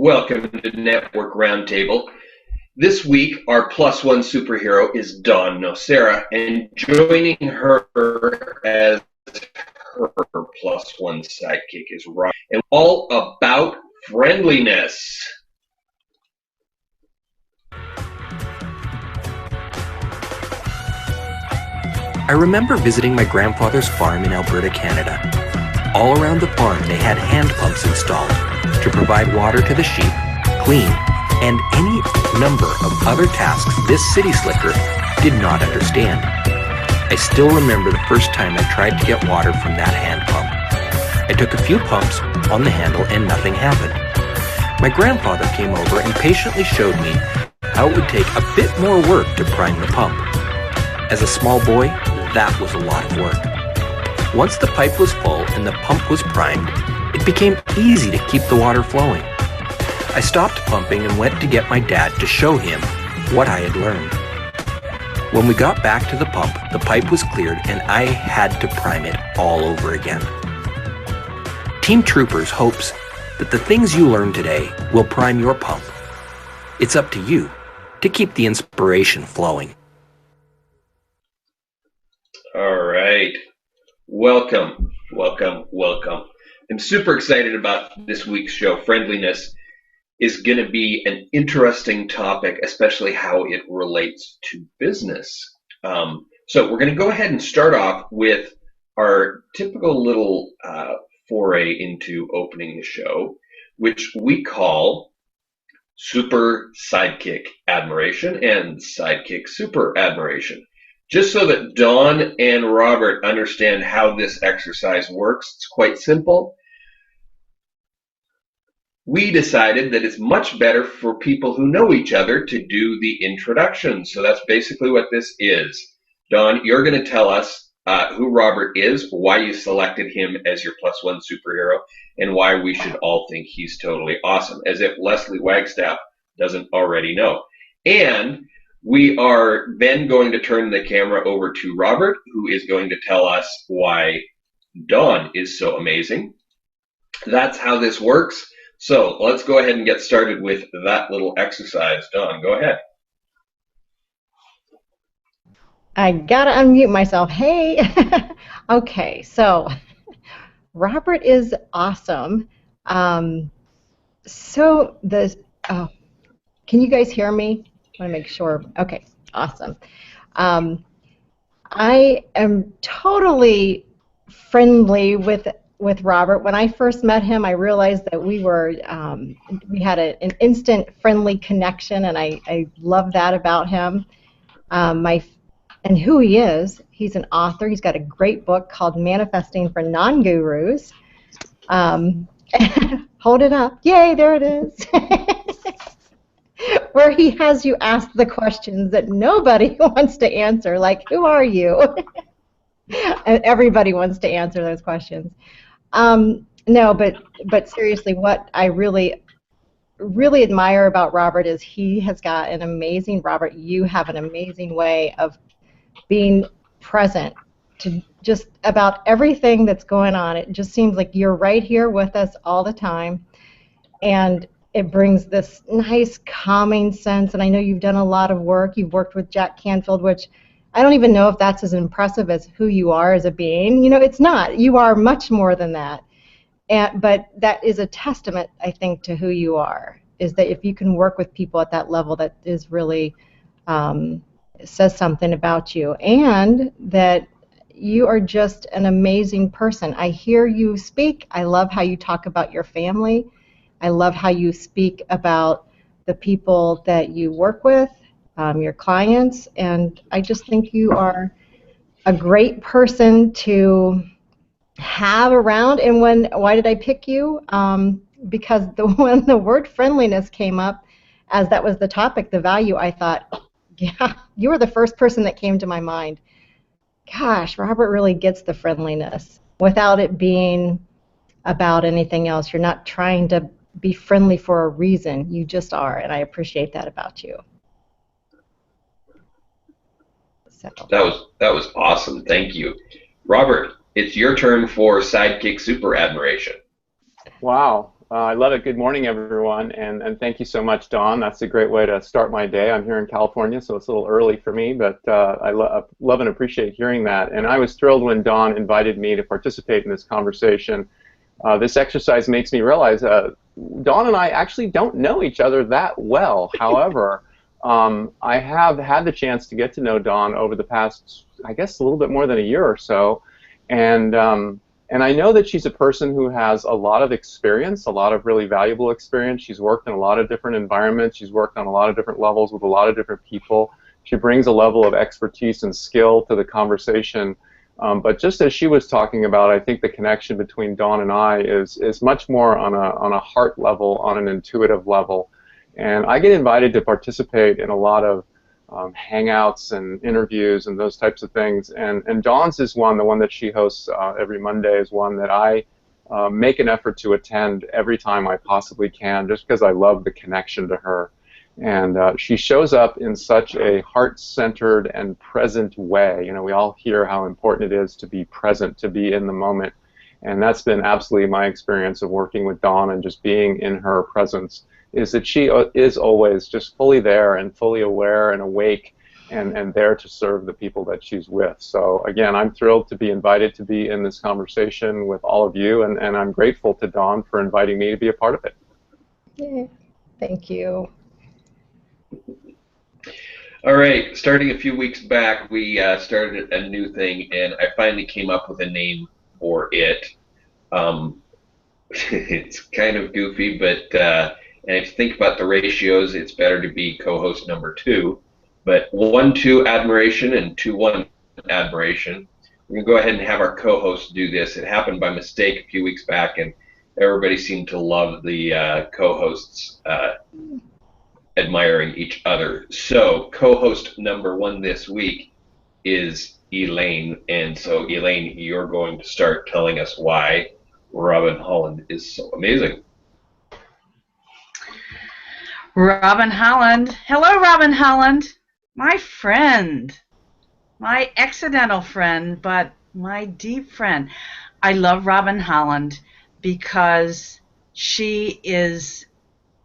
Welcome to Network Roundtable. This week, our plus one superhero is Dawn Nocera, and joining her as her plus one sidekick is Rob, and all about friendliness. I remember visiting my grandfather's farm in Alberta, Canada. All around the farm, they had hand pumps installed to provide water to the sheep, clean, and any number of other tasks this city slicker did not understand. I still remember the first time I tried to get water from that hand pump. I took a few pumps on the handle and nothing happened. My grandfather came over and patiently showed me how it would take a bit more work to prime the pump. As a small boy, that was a lot of work. Once the pipe was full and the pump was primed, it became easy to keep the water flowing. I stopped pumping and went to get my dad to show him what I had learned. When we got back to the pump, the pipe was cleared and I had to prime it all over again. Team Troopers hopes that the things you learn today will prime your pump. It's up to you to keep the inspiration flowing. All right. Welcome, welcome, welcome. I'm super excited about this week's show. Friendliness is going to be an interesting topic, especially how it relates to business. So we're going to go ahead and start off with our typical little foray into opening the show, which we call Super Sidekick Admiration and Sidekick Super Admiration. Just so that Dawn and Robert understand how this exercise works, it's quite simple. We decided that it's much better for people who know each other to do the introduction. So that's basically what this is. Dawn, you're going to tell us who Robert is, why you selected him as your plus one superhero, and why we should all think he's totally awesome, as if Leslie Wagstaff doesn't already know. And we are then going to turn the camera over to Robert, who is going to tell us why Dawn is so amazing. That's how this works. So let's go ahead and get started with that little exercise. Dawn, go ahead. I gotta unmute myself. Hey. Okay, so Robert is awesome. Can you guys hear me? I want to make sure. Okay, awesome. I am totally friendly with Robert. When I first met him, I realized that we had an instant friendly connection, and I love that about him. And who he is, he's an author. He's got a great book called Manifesting for Non-Gurus. Hold it up. Yay, there it is. Where he has you ask the questions that nobody wants to answer, like, who are you? And everybody wants to answer those questions. No, but seriously, what I really admire about Robert is he has got an amazing, Robert, you have an amazing way of being present to just about everything that's going on. It just seems like you're right here with us all the time, and it brings this nice calming sense. And I know you've done a lot of work. You've worked with Jack Canfield, which I don't even know if that's as impressive as who you are as a being. You know, it's not. You are much more than that. But that is a testament, I think, to who you are, is that if you can work with people at that level, that is really says something about you, and that you are just an amazing person. I hear you speak. I love how you talk about your family. I love how you speak about the people that you work with, your clients, and I just think you are a great person to have around. And why did I pick you? Because when the word friendliness came up, as that was the topic, the value, I thought, yeah, you were the first person that came to my mind. Gosh, Robert really gets the friendliness without it being about anything else. You're not trying to be friendly for a reason. You just are, and I appreciate that about you. So. That was awesome. Thank you. Robert, it's your turn for Sidekick Super Admiration. Wow. I love it. Good morning, everyone, and thank you so much, Dawn. That's a great way to start my day. I'm here in California, so it's a little early for me, but I love and appreciate hearing that. And I was thrilled when Dawn invited me to participate in this conversation. This exercise makes me realize Dawn and I actually don't know each other that well. However, I have had the chance to get to know Dawn over the past, I guess, a little bit more than a year or so, and I know that she's a person who has a lot of experience, a lot of really valuable experience. She's worked in a lot of different environments. She's worked on a lot of different levels with a lot of different people. She brings a level of expertise and skill to the conversation. But just as she was talking about, I think the connection between Dawn and I is much more on a heart level, on an intuitive level. And I get invited to participate in a lot of hangouts and interviews and those types of things. And Dawn's is one, the one that she hosts every Monday, is one that I make an effort to attend every time I possibly can, just because I love the connection to her. And she shows up in such a heart-centered and present way. You know, we all hear how important it is to be present, to be in the moment. And that's been absolutely my experience of working with Dawn and just being in her presence, is that she is always just fully there and fully aware and awake and there to serve the people that she's with. So again, I'm thrilled to be invited to be in this conversation with all of you, and I'm grateful to Dawn for inviting me to be a part of it. Yeah. Thank you. All right, starting a few weeks back, we started a new thing, and I finally came up with a name for it. It's kind of goofy, but and if you think about the ratios, it's better to be co-host number 2. But 1-2 admiration and 2-1 admiration. We're going to go ahead and have our co-host do this. It happened by mistake a few weeks back, and everybody seemed to love the co-hosts admiring each other. So co-host number 1 this week is Elaine. And so Elaine, you're going to start telling us why Robin Holland is so amazing. Robin Holland. Hello, Robin Holland. My friend. My accidental friend, but my deep friend. I love Robin Holland because she is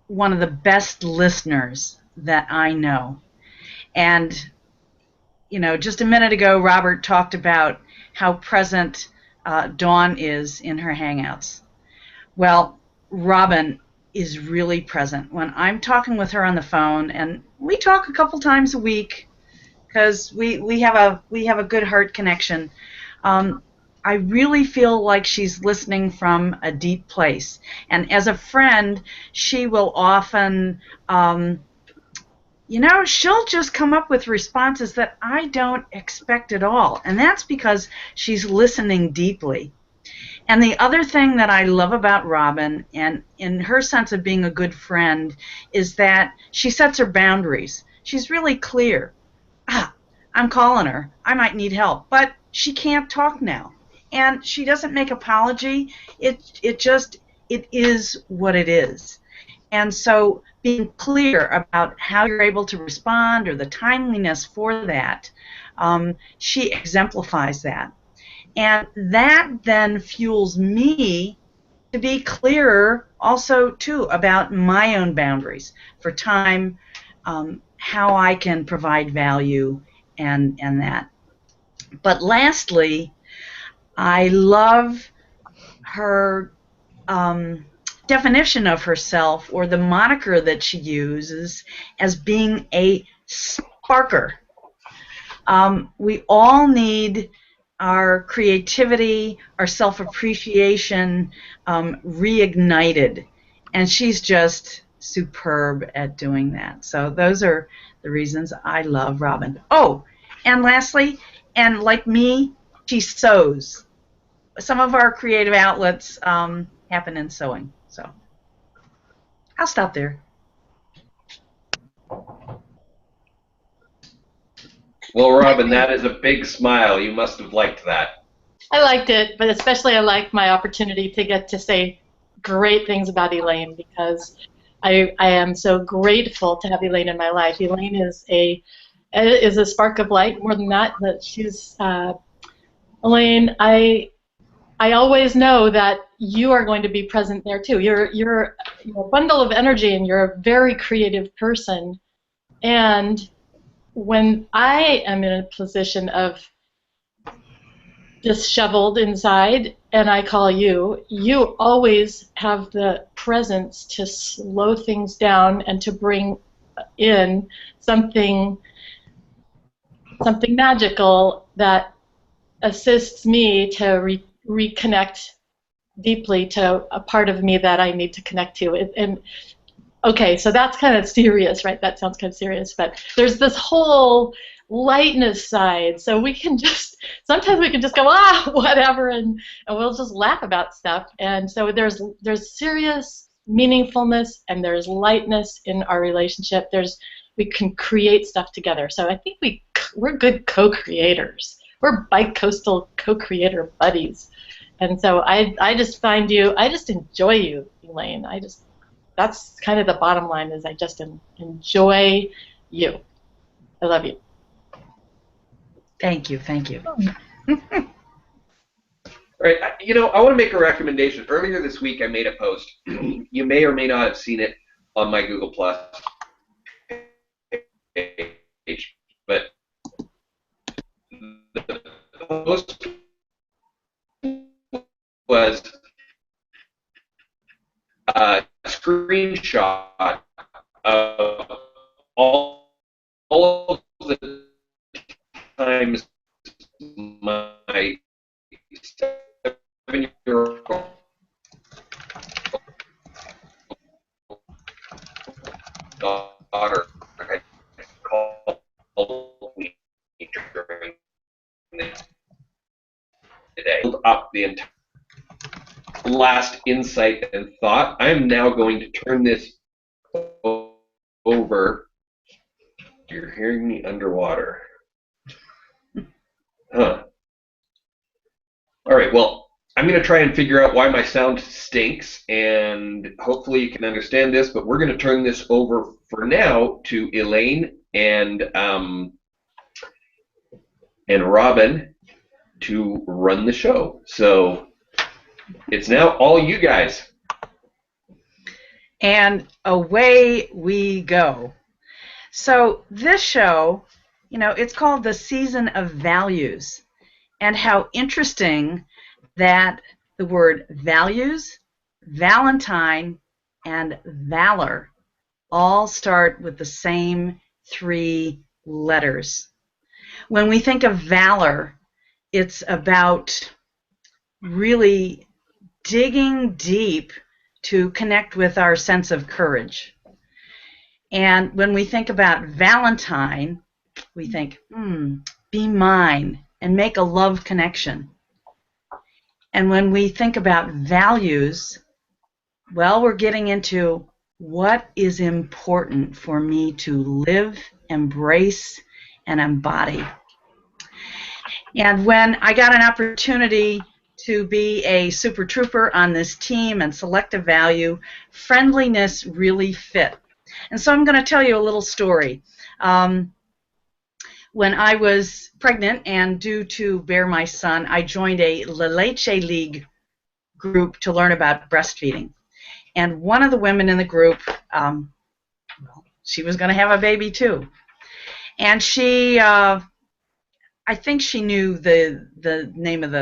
one of the best listeners that I know. And, you know, just a minute ago, Robert talked about how present Dawn is in her Hangouts. Well, Robin is really present. When I'm talking with her on the phone, and we talk a couple times a week because we have a good heart connection, I really feel like she's listening from a deep place. And as a friend, she will often, you know, she'll just come up with responses that I don't expect at all. And that's because she's listening deeply. And the other thing that I love about Robin, and in her sense of being a good friend, is that she sets her boundaries. She's really clear. I'm calling her. I might need help, but she can't talk now. And she doesn't make apology. It is what it is. And so being clear about how you're able to respond or the timeliness for that, she exemplifies that. And that then fuels me to be clearer also, too, about my own boundaries for time, how I can provide value, and that. But lastly, I love her definition of herself, or the moniker that she uses, as being a sparker. We all need our creativity, our self-appreciation reignited, and she's just superb at doing that. So those are the reasons I love Robin. Oh, and lastly, and like me, she sews. Some of our creative outlets happen in sewing. So I'll stop there. Well, Robin, that is a big smile. You must have liked that. I liked it, but especially I liked my opportunity to get to say great things about Elaine, because I am so grateful to have Elaine in my life. Elaine is a spark of light. More than that, she's Elaine. I I always know that you are going to be present there too. You're a bundle of energy, and you're a very creative person. And when I am in a position of disheveled inside and I call you, you always have the presence to slow things down and to bring in something magical that assists me to reconnect deeply to a part of me that I need to connect to. And okay, so that's kind of serious, right? That sounds kind of serious, but there's this whole lightness side. So we can just, sometimes we can just go, whatever, and we'll just laugh about stuff. And so there's serious meaningfulness and there's lightness in our relationship. We can create stuff together. So I think we're good co-creators. We're bi-coastal co-creator buddies. And so I just find you, I just enjoy you, Elaine. That's kind of the bottom line, is I just enjoy you. I love you. Thank you, thank you. All right, I want to make a recommendation. Earlier this week, I made a post. You may or may not have seen it on my Google Plus page, but the post was a screenshot of all of the times my 7-year-old daughter had called me during the day. Up the entire last insight and thought. I'm now going to turn this over. You're hearing me underwater. Huh. All right, well, I'm going to try and figure out why my sound stinks, and hopefully you can understand this, but we're going to turn this over for now to Elaine and Robin to run the show. So it's now all you guys. And away we go. So this show, it's called The Season of Values. And how interesting that the word values, Valentine, and valor all start with the same 3 letters. When we think of valor, it's about really digging deep to connect with our sense of courage. And when we think about Valentine, we think, be mine, and make a love connection. And when we think about values, well, we're getting into what is important for me to live, embrace, and embody. And when I got an opportunity to be a super trooper on this team and select a value, friendliness really fit. And so I'm going to tell you a little story. When I was pregnant and due to bear my son, I joined a La Leche League group to learn about breastfeeding. And one of the women in the group, she was going to have a baby too. And she, I think she knew the name of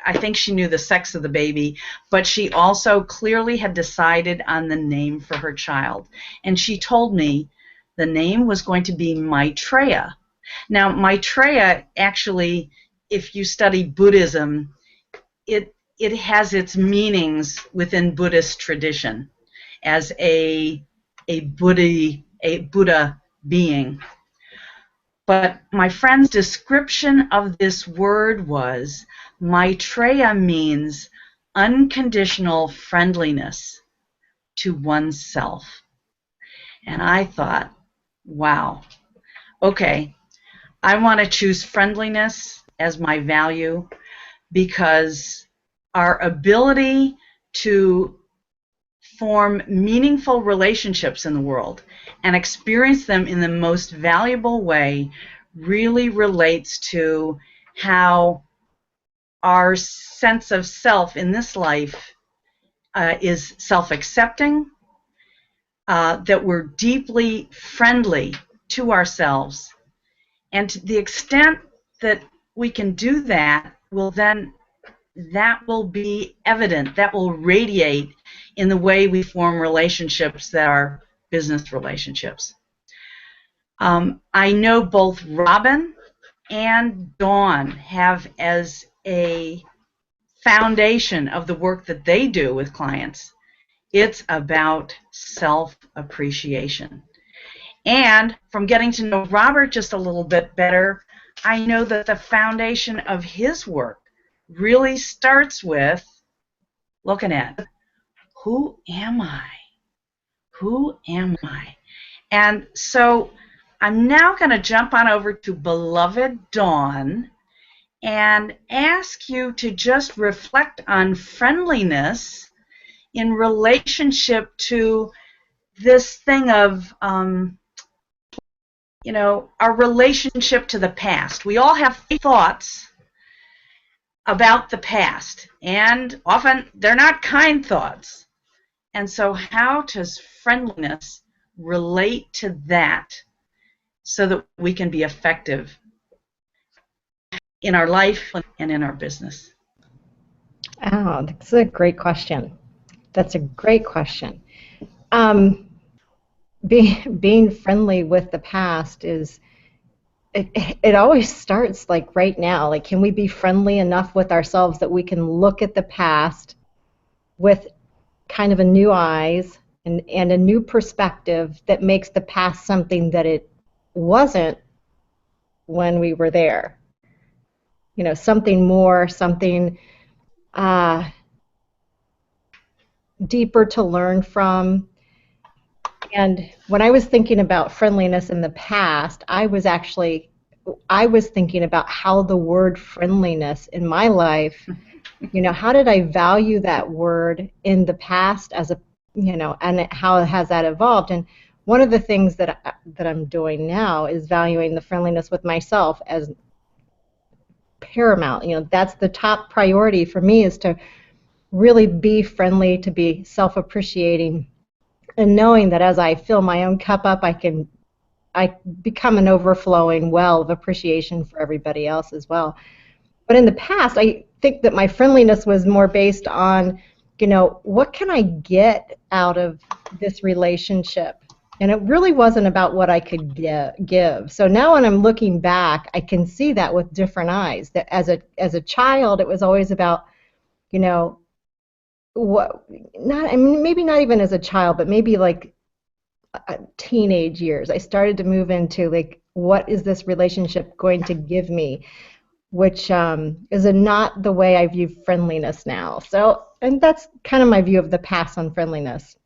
I think she knew the sex of the baby, but she also clearly had decided on the name for her child. And she told me the name was going to be Maitreya. Now, Maitreya, actually, if you study Buddhism, it has its meanings within Buddhist tradition as a Buddha being. But my friend's description of this word was, Maitreya means unconditional friendliness to oneself. And I thought, wow, okay, I want to choose friendliness as my value because our ability to form meaningful relationships in the world and experience them in the most valuable way really relates to how our sense of self in this life is self-accepting, that we're deeply friendly to ourselves. And to the extent that we can do that, that will be evident, that will radiate in the way we form relationships that are business relationships. I know both Robin and Dawn have as a foundation of the work that they do with clients, it's about self-appreciation. And from getting to know Robert just a little bit better, I know that the foundation of his work really starts with looking at, who am I? Who am I? And so I'm now going to jump on over to beloved Dawn and ask you to just reflect on friendliness in relationship to this thing of, you know, our relationship to the past. We all have thoughts about the past, and often they're not kind thoughts. And so how does friendliness relate to that so that we can be effective in our life and in our business? Oh, that's a great question. That's a great question. Being friendly with the past is, it always starts like right now. Like, can we be friendly enough with ourselves that we can look at the past with kind of a new eyes and a new perspective that makes the past something that it wasn't when we were there? You know, something more, something deeper to learn from. And when I was thinking about friendliness in the past, I was thinking about how the word friendliness in my life, you know, how did I value that word in the past as a, you know, and how has that evolved? And one of the things that I'm doing now is valuing the friendliness with myself as paramount. You know, that's the top priority for me, is to really be friendly, to be self-appreciating, and knowing that as I fill my own cup up, I become an overflowing well of appreciation for everybody else as well. But in the past, I think that my friendliness was more based on, you know, what can I get out of this relationship? And it really wasn't about what I could give. So now when I'm looking back, I can see that with different eyes. That as a child, it was always about, you know, I mean, maybe not even as a child, but maybe like teenage years, I started to move into like, what is this relationship going to give me, which is not the way I view friendliness now. So, and that's kind of my view of the past on friendliness.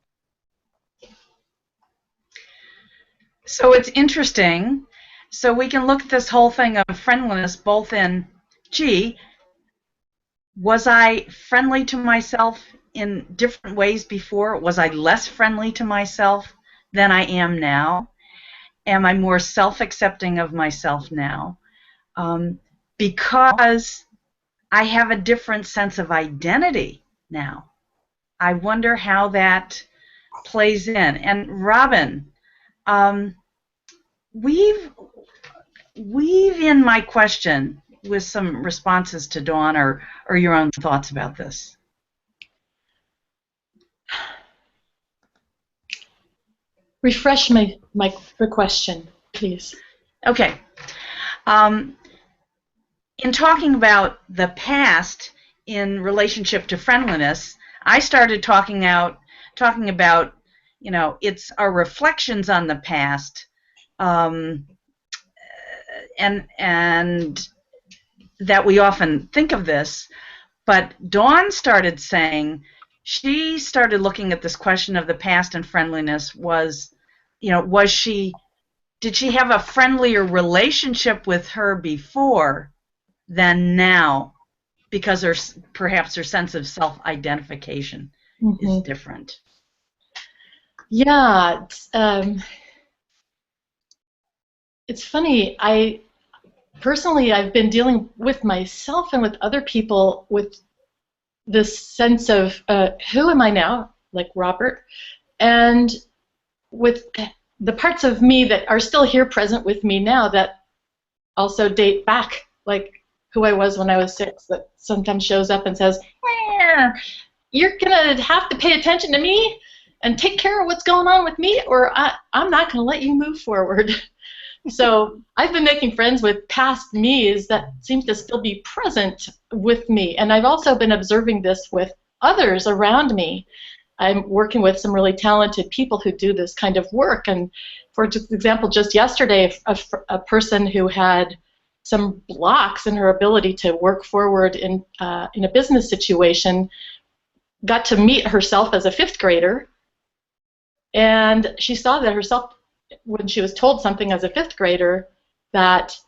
So it's interesting. So we can look at this whole thing of friendliness both in, gee, was I friendly to myself in different ways before? Was I less friendly to myself than I am now? Am I more self-accepting of myself now? Because I have a different sense of identity now. I wonder how that plays in. And Robin, weave in my question with some responses to Dawn or your own thoughts about this. Refresh my question, please. Okay. In talking about the past in relationship to friendliness, I started talking about, you know, it's our reflections on the past, and that we often think of this. But Dawn started saying, she started looking at this question of the past and friendliness was, you know, did she have a friendlier relationship with her before than now, because perhaps her sense of self-identification is different? Yeah, it's funny. personally, I've been dealing with myself and with other people with this sense of who am I now, like Robert, and with the parts of me that are still here present with me now that also date back, like who I was when I was 6, that sometimes shows up and says, you're going to have to pay attention to me and take care of what's going on with me, or I'm not going to let you move forward. So I've been making friends with past me's that seem to still be present with me. And I've also been observing this with others around me. I'm working with some really talented people who do this kind of work. And for example, just yesterday, a person who had some blocks in her ability to work forward in a business situation got to meet herself as a 5th grader. And she saw that herself, when she was told something as a 5th grader, that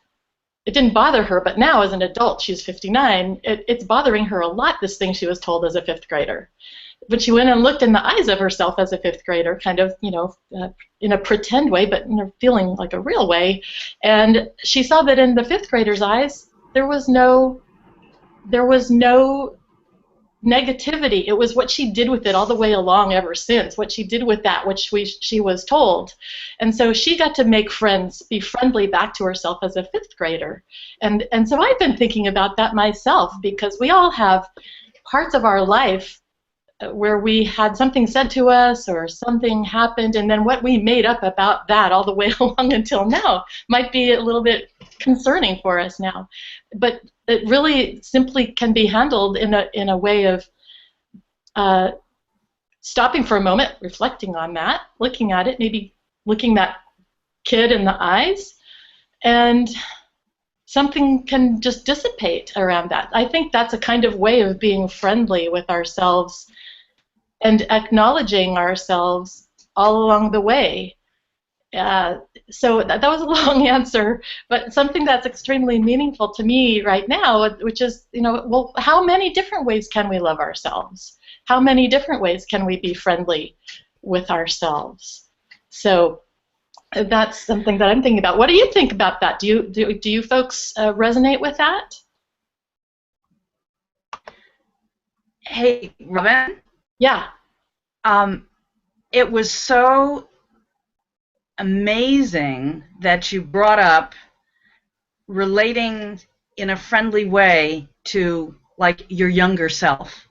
it didn't bother her, but now as an adult, she's 59, it's bothering her a lot, this thing she was told as a 5th grader. But she went and looked in the eyes of herself as a 5th grader, kind of, in a pretend way, but feeling like a real way. And she saw that in the 5th grader's eyes, there was no negativity. It was what she did with it all the way along ever since, what she did with that, which she was told. And so she got to make friends, be friendly back to herself as a 5th grader. And so I've been thinking about that myself, because we all have parts of our life where we had something said to us or something happened, and then what we made up about that all the way along until now might be a little bit concerning for us now. But it really simply can be handled in a way of stopping for a moment, reflecting on that, looking at it, maybe looking that kid in the eyes, and something can just dissipate around that. I think that's a kind of way of being friendly with ourselves and acknowledging ourselves all along the way. So that was a long answer, but something that's extremely meaningful to me right now, which is, well, how many different ways can we love ourselves? How many different ways can we be friendly with ourselves? So that's something that I'm thinking about. What do you think about that? Do you folks resonate with that? Hey, Robin? Yeah. It was so amazing that you brought up relating in a friendly way to, like, your younger self.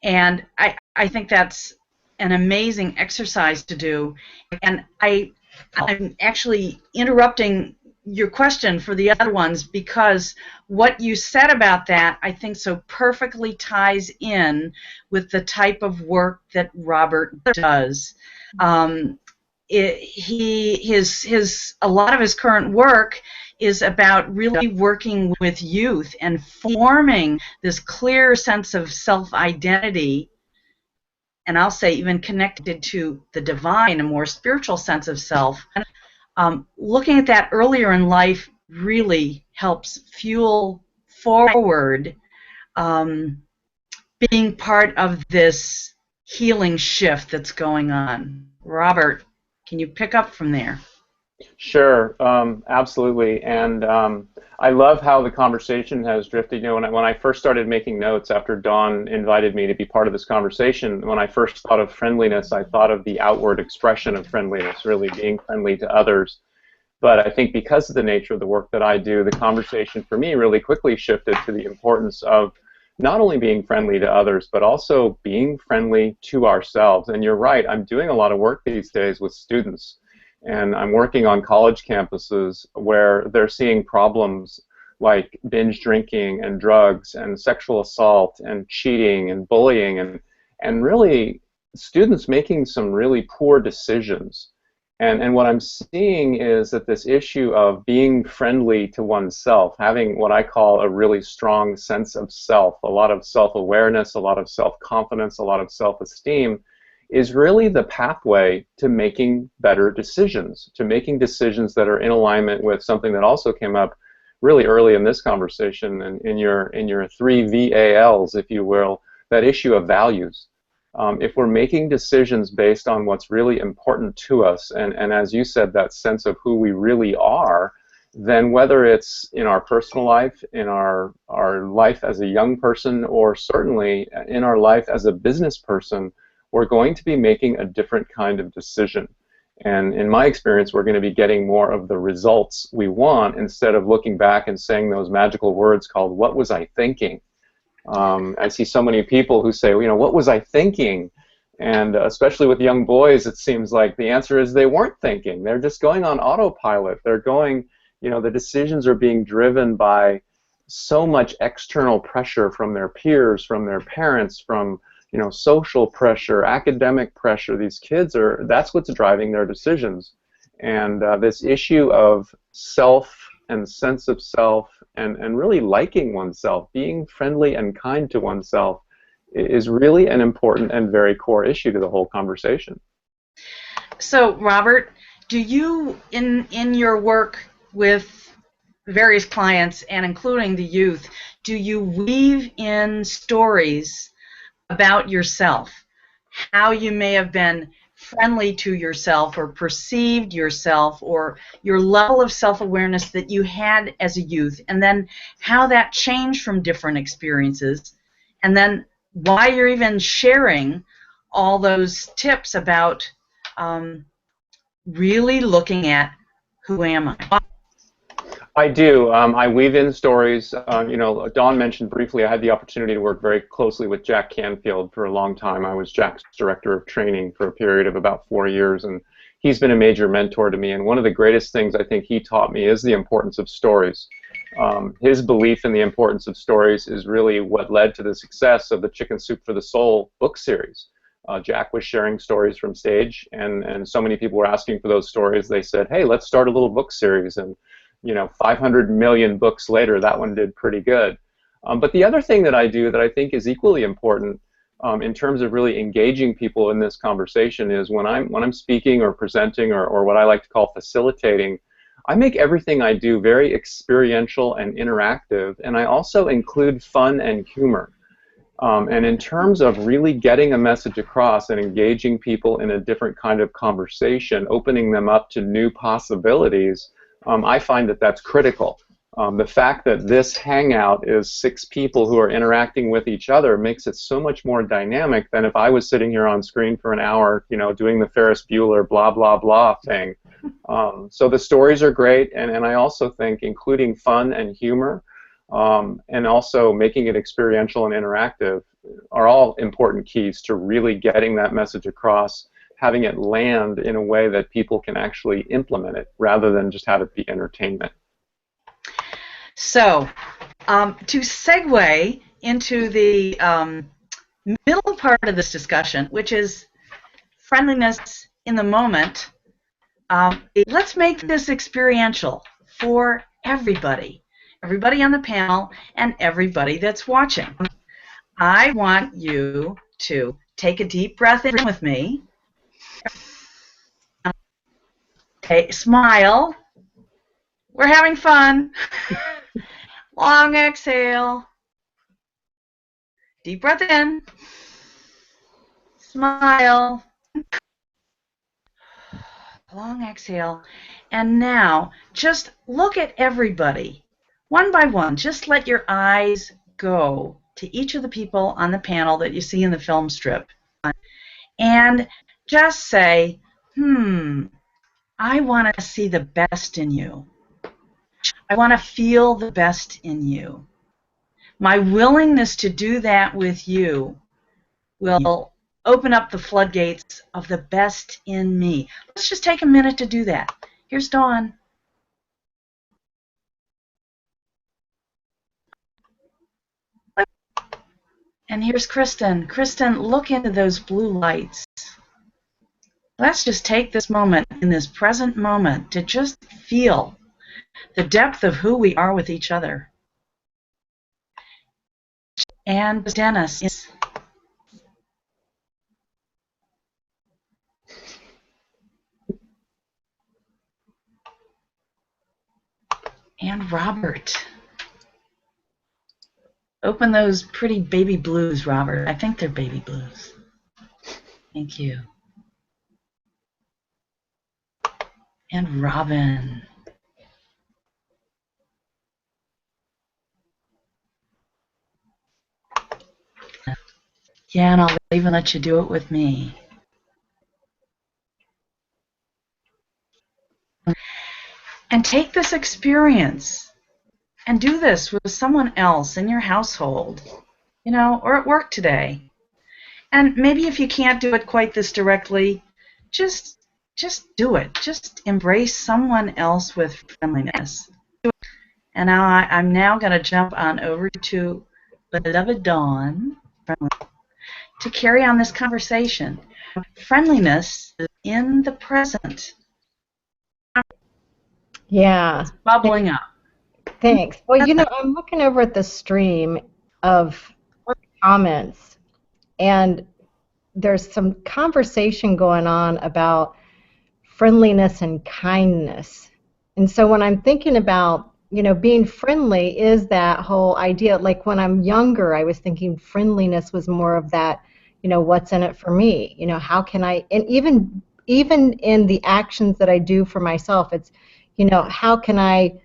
And I think that's an amazing exercise to do. And I'm actually interrupting your question for the other ones, because what you said about that, I think, so perfectly ties in with the type of work that Robert does. A lot of his current work is about really working with youth and forming this clear sense of self-identity, and I'll say even connected to the divine, a more spiritual sense of self. Looking at that earlier in life really helps fuel forward being part of this healing shift that's going on. Robert, can you pick up from there? Sure, absolutely, and I love how the conversation has drifted. When I first started making notes after Dawn invited me to be part of this conversation, when I first thought of friendliness, I thought of the outward expression of friendliness, really being friendly to others. But I think because of the nature of the work that I do, the conversation for me really quickly shifted to the importance of not only being friendly to others, but also being friendly to ourselves. And you're right, I'm doing a lot of work these days with students. And I'm working on college campuses where they're seeing problems like binge drinking and drugs and sexual assault and cheating and bullying, and really students making some really poor decisions. And what I'm seeing is that this issue of being friendly to oneself, having what I call a really strong sense of self, a lot of self-awareness, a lot of self-confidence, a lot of self-esteem, is really the pathway to making better decisions, to making decisions that are in alignment with something that also came up really early in this conversation, and in your 3 VALs, if you will, that issue of values. If we're making decisions based on what's really important to us, and as you said, that sense of who we really are, then whether it's in our personal life, in our life as a young person, or certainly in our life as a business person, we're going to be making a different kind of decision. And in my experience, we're going to be getting more of the results we want instead of looking back and saying those magical words called, "What was I thinking?" I see so many people who say, "What was I thinking?" And especially with young boys, it seems like the answer is they weren't thinking. They're just going on autopilot. They're going, the decisions are being driven by so much external pressure from their peers, from their parents, from social pressure, academic pressure. These kids that's what's driving their decisions. And this issue of self and sense of self and really liking oneself, being friendly and kind to oneself is really an important and very core issue to the whole conversation. So, Robert, do you, in your work with various clients and including the youth, do you weave in stories about yourself, how you may have been friendly to yourself or perceived yourself, or your level of self-awareness that you had as a youth, and then how that changed from different experiences, and then why you're even sharing all those tips about really looking at who am I? I do. I weave in stories. Dawn mentioned briefly I had the opportunity to work very closely with Jack Canfield for a long time. I was Jack's director of training for a period of about 4 years, and he's been a major mentor to me. And one of the greatest things I think he taught me is the importance of stories. His belief in the importance of stories is really what led to the success of the Chicken Soup for the Soul book series. Jack was sharing stories from stage, and so many people were asking for those stories. They said, "Hey, let's start a little book series." And 500 million books later, that one did pretty good. But the other thing that I do that I think is equally important in terms of really engaging people in this conversation is when I'm speaking or presenting or what I like to call facilitating, I make everything I do very experiential and interactive, and I also include fun and humor. And in terms of really getting a message across and engaging people in a different kind of conversation, opening them up to new possibilities, I find that that's critical. The fact that this hangout is 6 people who are interacting with each other makes it so much more dynamic than if I was sitting here on screen for an hour, doing the Ferris Bueller blah, blah, blah thing. So the stories are great, and I also think including fun and humor and also making it experiential and interactive are all important keys to really getting that message across, having it land in a way that people can actually implement it rather than just have it be entertainment. So, to segue into the middle part of this discussion, which is friendliness in the moment, let's make this experiential for everybody on the panel and everybody that's watching. I want you to take a deep breath in with me. Okay, smile. We're having fun. Long exhale. Deep breath in. Smile. Long exhale. And now, just look at everybody. One by one, just let your eyes go to each of the people on the panel that you see in the film strip. And just say, I want to see the best in you. I want to feel the best in you. My willingness to do that with you will open up the floodgates of the best in me. Let's just take a minute to do that. Here's Dawn. And here's Kristen. Kristen, look into those blue lights. Let's just take this moment, in this present moment, to just feel the depth of who we are with each other. And Dennis. And Robert. Open those pretty baby blues, Robert. I think they're baby blues. Thank you. And Robin. Yeah, and I'll even let you do it with me. And take this experience and do this with someone else in your household, you know, or at work today. And maybe if you can't do it quite this directly, just do it. Just embrace someone else with friendliness. And now I'm now going to jump on over to beloved Dawn to carry on this conversation. Friendliness in the present. Yeah. It's bubbling up. Thanks. Well, you know, I'm looking over at the stream of comments, and there's some conversation going on about friendliness and kindness. And so when I'm thinking about, you know, being friendly is that whole idea. Like when I'm younger, I was thinking friendliness was more of that, you know, what's in it for me? You know, how can I, and even in the actions that I do for myself, it's, you know, how can I,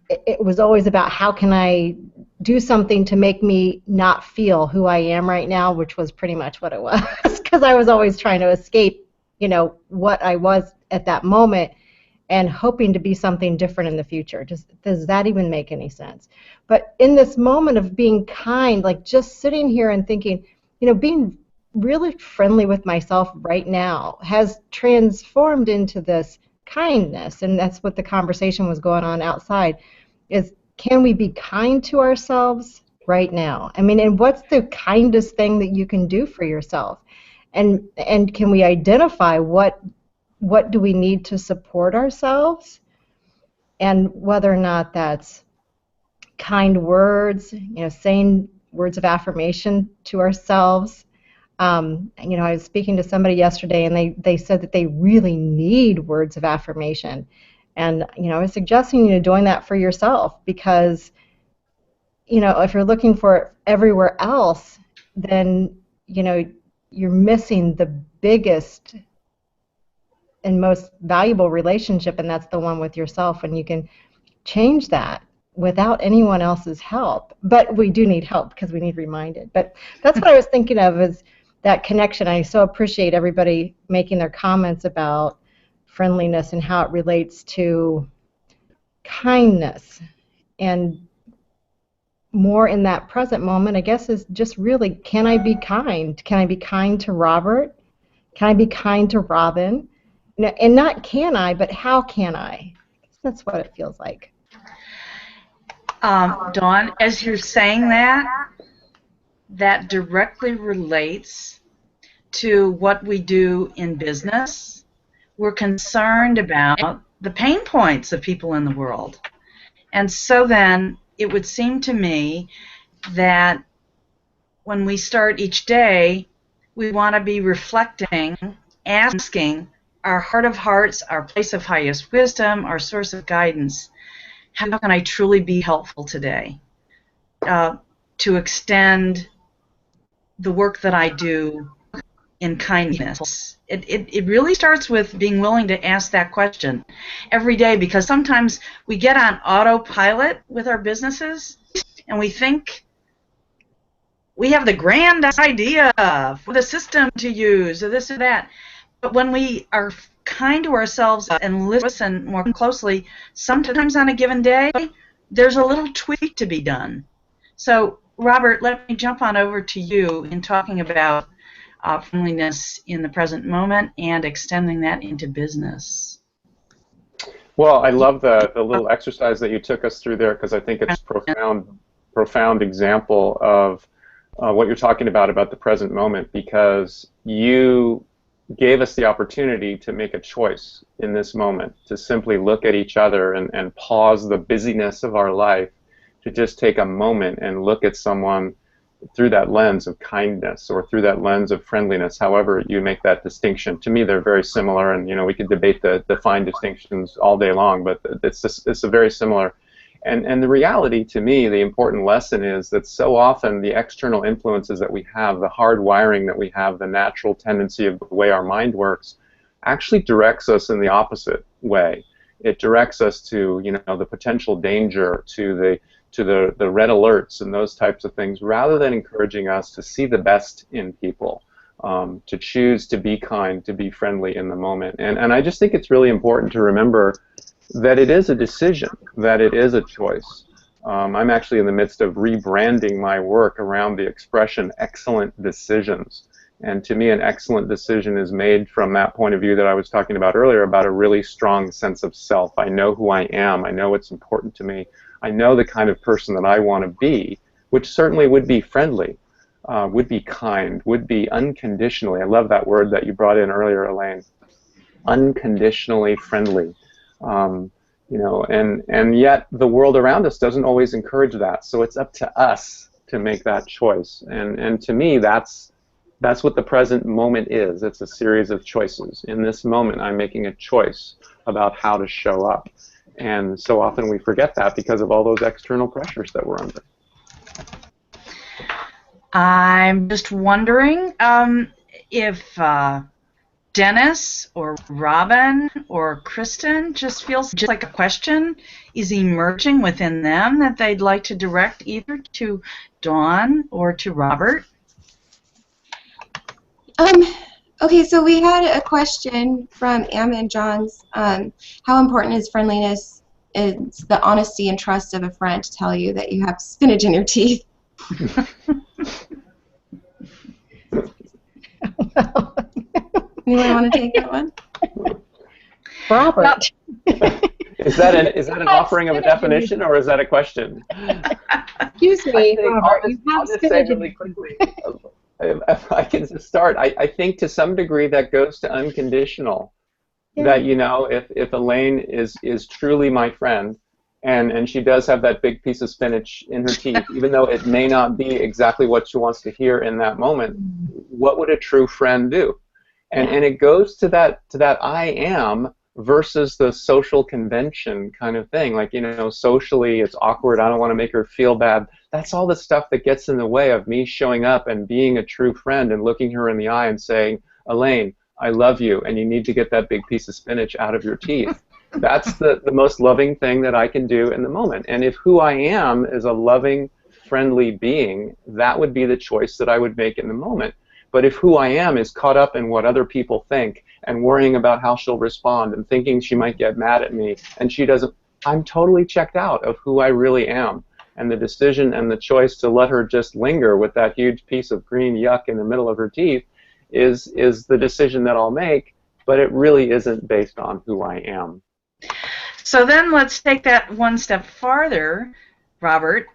it was always about how can I do something to make me not feel who I am right now, which was pretty much what it was, because I was always trying to escape, you know, what I was at that moment and hoping to be something different in the future. Does that even make any sense? But in this moment of being kind, like just sitting here and thinking, you know, being really friendly with myself right now has transformed into this kindness, and that's what the conversation was going on outside, is can we be kind to ourselves right now? I mean, and what's the kindest thing that you can do for yourself? And can we identify what do we need to support ourselves, and whether or not that's kind words, you know, saying words of affirmation to ourselves. You know, I was speaking to somebody yesterday, and they said that they really need words of affirmation. And, you know, I was suggesting, you know, doing that for yourself, because, you know, if you're looking for it everywhere else, then, you know, you're missing the biggest and most valuable relationship, and that's the one with yourself. And you can change that without anyone else's help. But we do need help because we need reminded. But that's what I was thinking of, is that connection. I so appreciate everybody making their comments about friendliness and how it relates to kindness. And more in that present moment, I guess, is just really, can I be kind? Can I be kind to Robert? Can I be kind to Robin? And not can I, but how can I? That's what it feels like. Dawn, as you're saying that, that directly relates to what we do in business. We're concerned about the pain points of people in the world. And so then it would seem to me that when we start each day, we want to be reflecting, asking our heart of hearts, our place of highest wisdom, our source of guidance, how can I truly be helpful today? To extend the work that I do in kindness. It really starts with being willing to ask that question every day, because sometimes we get on autopilot with our businesses and we think we have the grand idea for the system to use or this or that. But when we are kind to ourselves and listen more closely, sometimes on a given day, there's a little tweak to be done. So, Robert, let me jump on over to you in talking about friendliness in the present moment and extending that into business. Well, I love the little exercise that you took us through there, because I think it's profound example of what you're talking about the present moment, because you gave us the opportunity to make a choice in this moment, to simply look at each other and pause the busyness of our life, to just take a moment and look at someone through that lens of kindness or through that lens of friendliness, however you make that distinction. To me, they're very similar, and you know, we could debate the fine distinctions all day long, but it's a very similar. And the reality, to me, the important lesson is that so often the external influences that we have, the hard wiring that we have, the natural tendency of the way our mind works, actually directs us in the opposite way. It directs us to, you know, the potential danger, to to the red alerts and those types of things, rather than encouraging us to see the best in people, to choose to be kind, to be friendly in the moment. And I just think it's really important to remember that it is a decision, that it is a choice. I'm actually in the midst of rebranding my work around the expression excellent decisions. And to me, an excellent decision is made from that point of view that I was talking about earlier, about a really strong sense of self. I know who I am. I know what's important to me. I know the kind of person that I want to be, which certainly would be friendly, would be kind, would be unconditionally. I love that word that you brought in earlier, Elaine. Unconditionally friendly. You know, and yet the world around us doesn't always encourage that. So it's up to us to make that choice. And to me, that's what the present moment is. It's a series of choices. In this moment, I'm making a choice about how to show up. And so often we forget that because of all those external pressures that we're under. I'm just wondering if Dennis or Robin or Kristen just feels just like a question is emerging within them that they'd like to direct either to Dawn or to Robert. Okay, so we had a question from Ammon Johns. How important is friendliness? It's the honesty and trust of a friend to tell you that you have spinach in your teeth. Anyone want to take that one? Robert. Is that an offering of a definition, or is that a question? Excuse me, Robert. I'll just say really quickly. If I can just start, I think to some degree that goes to unconditional. Yeah. That, you know, if Elaine is truly my friend, and she does have that big piece of spinach in her teeth, even though it may not be exactly what she wants to hear in that moment, what would a true friend do? And it goes to that I am versus the social convention kind of thing. Like, you know, socially it's awkward, I don't want to make her feel bad. That's all the stuff that gets in the way of me showing up and being a true friend and looking her in the eye and saying, Elaine, I love you, and you need to get that big piece of spinach out of your teeth. That's the most loving thing that I can do in the moment. And if who I am is a loving, friendly being, that would be the choice that I would make in the moment. But if who I am is caught up in what other people think and worrying about how she'll respond and thinking she might get mad at me and she doesn't, I'm totally checked out of who I really am. And the decision and the choice to let her just linger with that huge piece of green yuck in the middle of her teeth is the decision that I'll make, but it really isn't based on who I am. So then let's take that one step farther, Robert.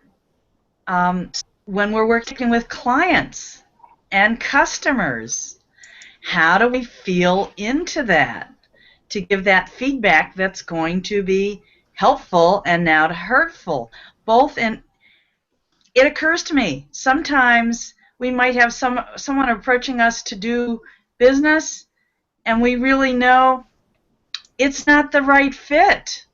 When we're working with clients and customers, how do we feel into that to give that feedback that's going to be helpful and not hurtful? Both in, it occurs to me, sometimes we might have someone approaching us to do business and we really know it's not the right fit.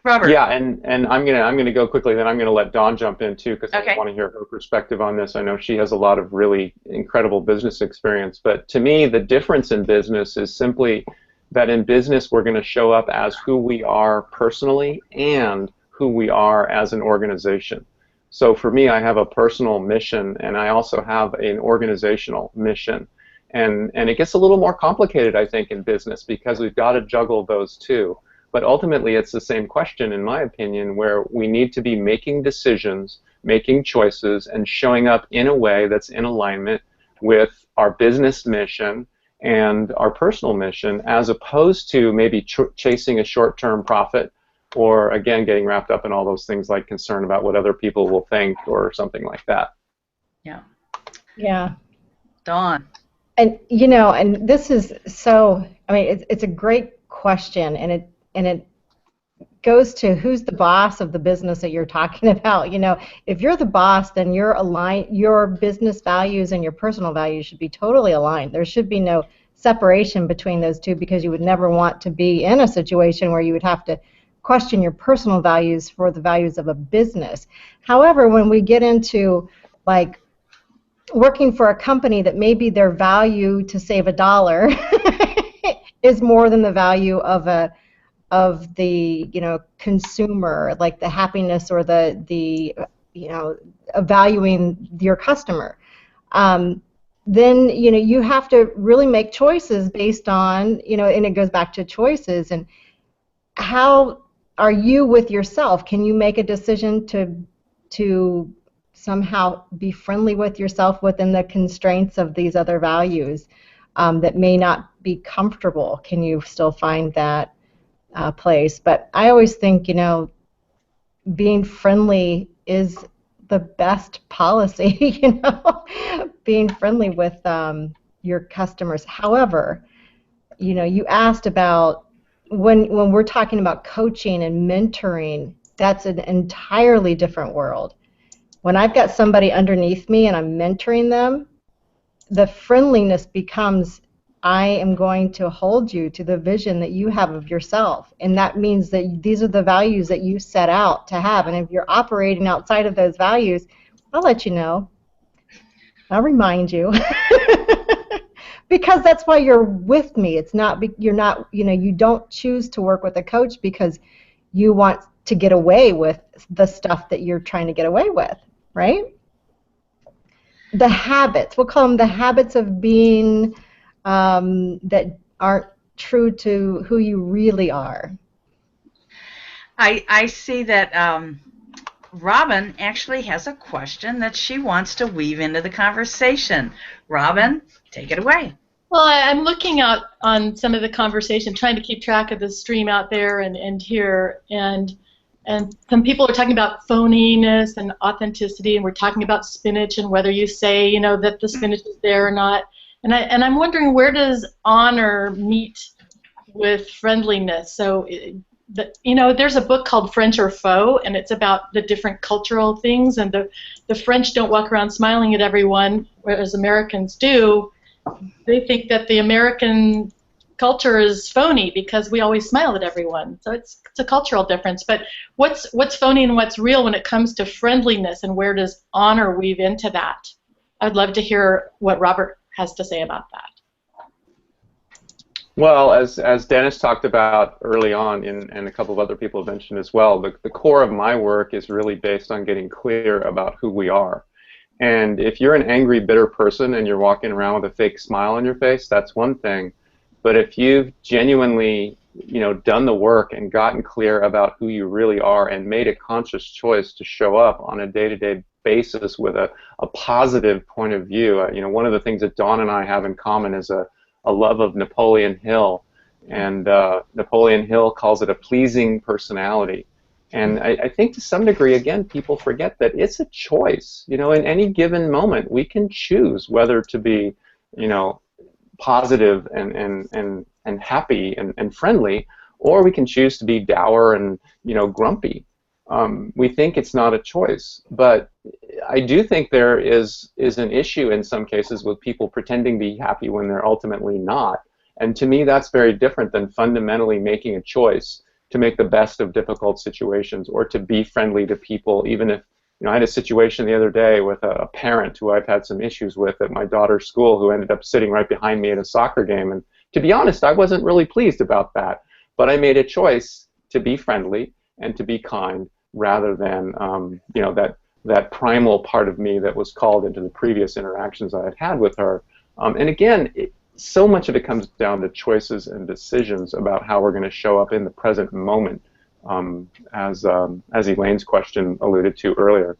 Robert. Yeah, and I'm gonna go quickly. Then I'm gonna let Dawn jump in too, because okay. I want to hear her perspective on this. I know she has a lot of really incredible business experience. But to me, the difference in business is simply that in business we're going to show up as who we are personally and who we are as an organization. So for me, I have a personal mission, and I also have an organizational mission. And it gets a little more complicated, I think, in business because we've got to juggle those two. But ultimately, it's the same question, in my opinion, where we need to be making decisions, making choices, and showing up in a way that's in alignment with our business mission and our personal mission, as opposed to maybe chasing a short-term profit or, again, getting wrapped up in all those things like concern about what other people will think or something like that. Yeah. Yeah. Dawn. And, you know, and this is so, I mean, it's a great question, and it goes to who's the boss of the business that you're talking about. You know, if you're the boss, then your business values and your personal values should be totally aligned. There should be no separation between those two, because you would never want to be in a situation where you would have to question your personal values for the values of a business. However, when we get into like working for a company that maybe their value to save $1 is more than the value of a of the consumer, like the happiness or the valuing your customer, then you have to really make choices based on and it goes back to choices and how are you with yourself? Can you make a decision to somehow be friendly with yourself within the constraints of these other values that may not be comfortable? Can you still find that place? But I always think, being friendly is the best policy, being friendly with your customers. However, you asked about when we're talking about coaching and mentoring, that's an entirely different world. When I've got somebody underneath me and I'm mentoring them, the friendliness becomes, I am going to hold you to the vision that you have of yourself. And that means that these are the values that you set out to have. And if you're operating outside of those values, I'll let you know. I'll remind you. Because that's why you're with me. It's not, you don't choose to work with a coach because you want to get away with the stuff that you're trying to get away with, right? The habits, we'll call them the habits of being that aren't true to who you really are. I see that Robin actually has a question that she wants to weave into the conversation. Robin, take it away. Well, I'm looking out on some of the conversation, trying to keep track of the stream out there and here, and some people are talking about phoniness and authenticity, and we're talking about spinach and whether you say, that the spinach is there or not. And I'm wondering, where does honor meet with friendliness? So, there's a book called French or Faux, and it's about the different cultural things, and the French don't walk around smiling at everyone, whereas Americans do. They think that the American culture is phony because we always smile at everyone. So it's a cultural difference. But what's phony and what's real when it comes to friendliness, and where does honor weave into that? I'd love to hear what Robert has to say about that. Well, as Dennis talked about early on, and a couple of other people have mentioned as well, the core of my work is really based on getting clear about who we are. And if you're an angry, bitter person and you're walking around with a fake smile on your face, that's one thing. But if you've genuinely, done the work and gotten clear about who you really are and made a conscious choice to show up on a day-to-day basis with a positive point of view, one of the things that Dawn and I have in common is a love of Napoleon Hill. And Napoleon Hill calls it a pleasing personality. And I think to some degree, again, people forget that it's a choice. In any given moment, we can choose whether to be, positive and happy and friendly, or we can choose to be dour and, grumpy. We think it's not a choice, but I do think there is an issue in some cases with people pretending to be happy when they're ultimately not. And to me, that's very different than fundamentally making a choice to make the best of difficult situations, or to be friendly to people, even if, I had a situation the other day with a parent who I've had some issues with at my daughter's school, who ended up sitting right behind me at a soccer game, and to be honest, I wasn't really pleased about that, but I made a choice to be friendly and to be kind, rather than, that primal part of me that was called into the previous interactions I had had with her. And again, so much of it comes down to choices and decisions about how we're going to show up in the present moment, as Elaine's question alluded to earlier.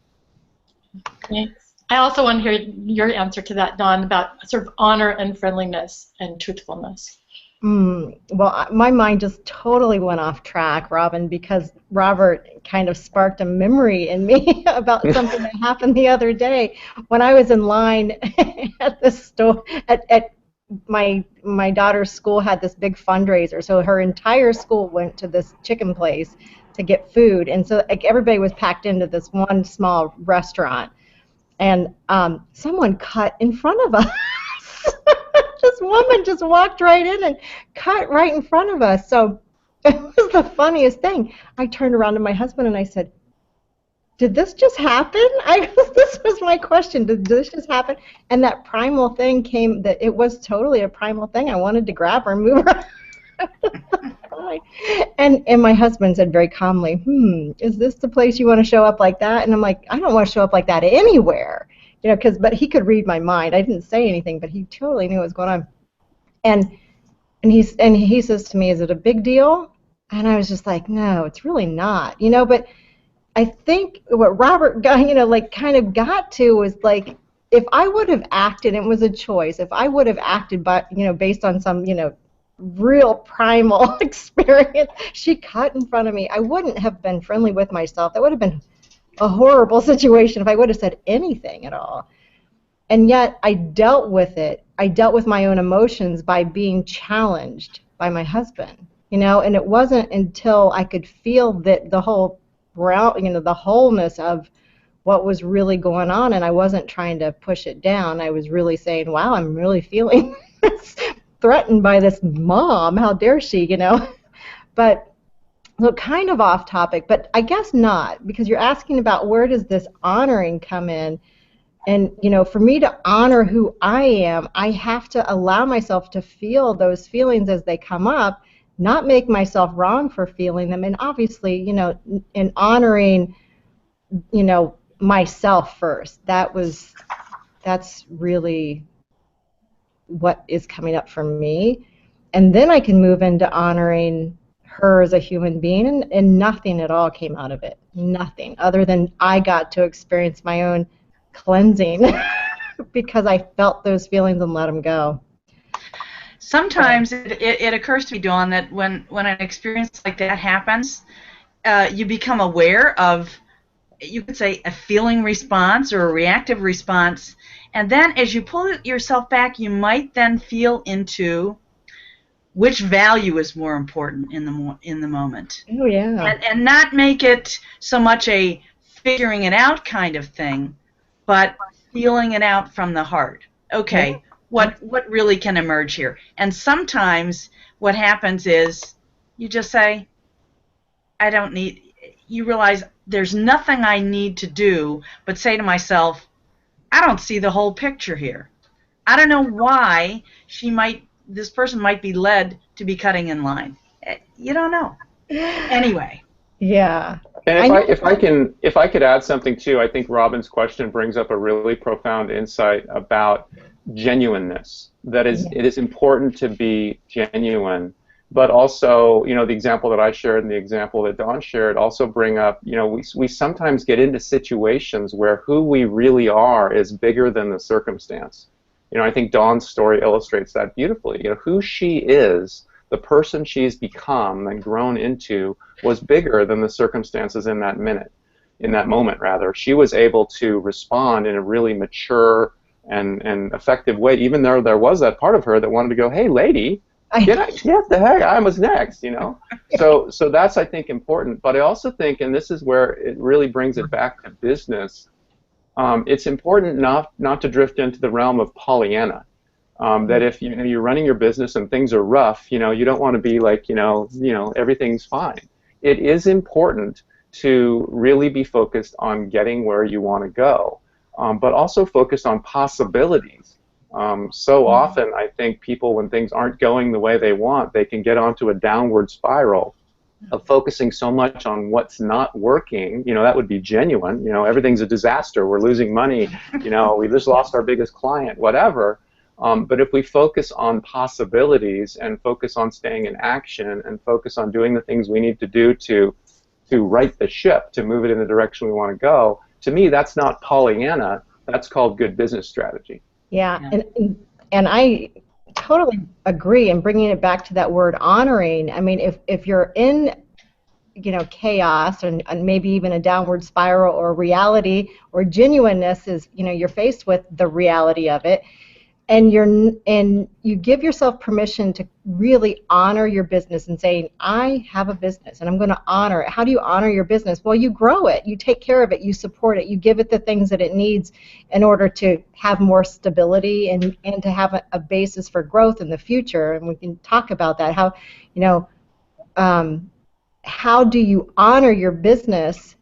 Thanks. I also want to hear your answer to that, Dawn, about sort of honor and friendliness and truthfulness. Well, my mind just totally went off track, Robin, because Robert kind of sparked a memory in me about something that happened the other day when I was in line at the store at my daughter's school had this big fundraiser, so her entire school went to this chicken place to get food, and so everybody was packed into this one small restaurant, and someone cut in front of us. This woman just walked right in and cut right in front of us. So it was the funniest thing. I turned around to my husband and I said, did this just happen? This was my question. Did this just happen? And that primal thing came, that it was totally a primal thing. I wanted to grab her and move her. fine. And my husband said very calmly, is this the place you want to show up like that? And I'm like, I don't want to show up like that anywhere. But he could read my mind. I didn't say anything, but he totally knew what was going on. And he says to me, is it a big deal? And I was just like, no, it's really not. But I think what Robert got, kind of got to was like, if I would have acted, it was a choice. If I would have acted, based on some, real primal experience, she cut in front of me, I wouldn't have been friendly with myself. That would have been a horrible situation if I would have said anything at all. And yet I dealt with it. I dealt with my own emotions by being challenged by my husband, and it wasn't until I could feel that the whole, the wholeness of what was really going on, and I wasn't trying to push it down. I was really saying, wow, I'm really feeling threatened by this mom. How dare she, But, so kind of off topic, but I guess not, because you're asking about where does this honoring come in. And, for me to honor who I am, I have to allow myself to feel those feelings as they come up, not make myself wrong for feeling them. And obviously, in honoring, myself first, that's really what is coming up for me. And then I can move into honoring her as a human being, and nothing at all came out of it. Nothing, other than I got to experience my own cleansing because I felt those feelings and let them go. Sometimes it occurs to me, Dawn, that when an experience like that happens, you become aware of, you could say, a feeling response or a reactive response, and then as you pull yourself back, you might then feel into which value is more important in the moment. Oh yeah. And not make it so much a figuring it out kind of thing, but feeling it out from the heart. Okay, yeah. What really can emerge here? And sometimes what happens is you just say, you realize there's nothing I need to do but say to myself, I don't see the whole picture here. I don't know why this person might be led to be cutting in line. You don't know. Anyway. Yeah. And if I could add something too, I think Robin's question brings up a really profound insight about genuineness. That is, it is important to be genuine, but also, the example that I shared and the example that Dawn shared also bring up, we sometimes get into situations where who we really are is bigger than the circumstance. I think Dawn's story illustrates that beautifully. Who she is, the person she's become and grown into, was bigger than the circumstances in that moment. She was able to respond in a really mature and effective way, even though there was that part of her that wanted to go, hey, lady, get the heck, I was next, So that's, I think, important. But I also think, and this is where it really brings it back to business, it's important not to drift into the realm of Pollyanna. That if you're running your business and things are rough, you don't want to be like, everything's fine. It is important to really be focused on getting where you want to go, but also focus on possibilities. So often, I think people, when things aren't going the way they want, they can get onto a downward spiral of focusing so much on what's not working. That would be genuine. Everything's a disaster. We're losing money. We just lost our biggest client, whatever. But if we focus on possibilities and focus on staying in action and focus on doing the things we need to do to right the ship, to move it in the direction we want to go, to me, that's not Pollyanna. That's called good business strategy. Yeah. And I totally agree. And bringing it back to that word honoring, I mean, if you're in chaos and maybe even a downward spiral, or reality or genuineness is, you're faced with the reality of it, and you give yourself permission to really honor your business and saying, I have a business and I'm going to honor it. How do you honor your business? Well, you grow it, you take care of it, you support it, you give it the things that it needs in order to have more stability and to have a basis for growth in the future. And we can talk about that. How do you honor your business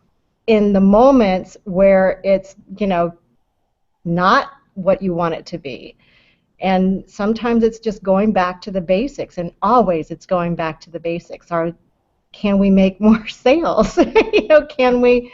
in the moments where it's, not what you want it to be? And sometimes it's just going back to the basics, and always it's going back to the basics. Can we make more sales? Can we?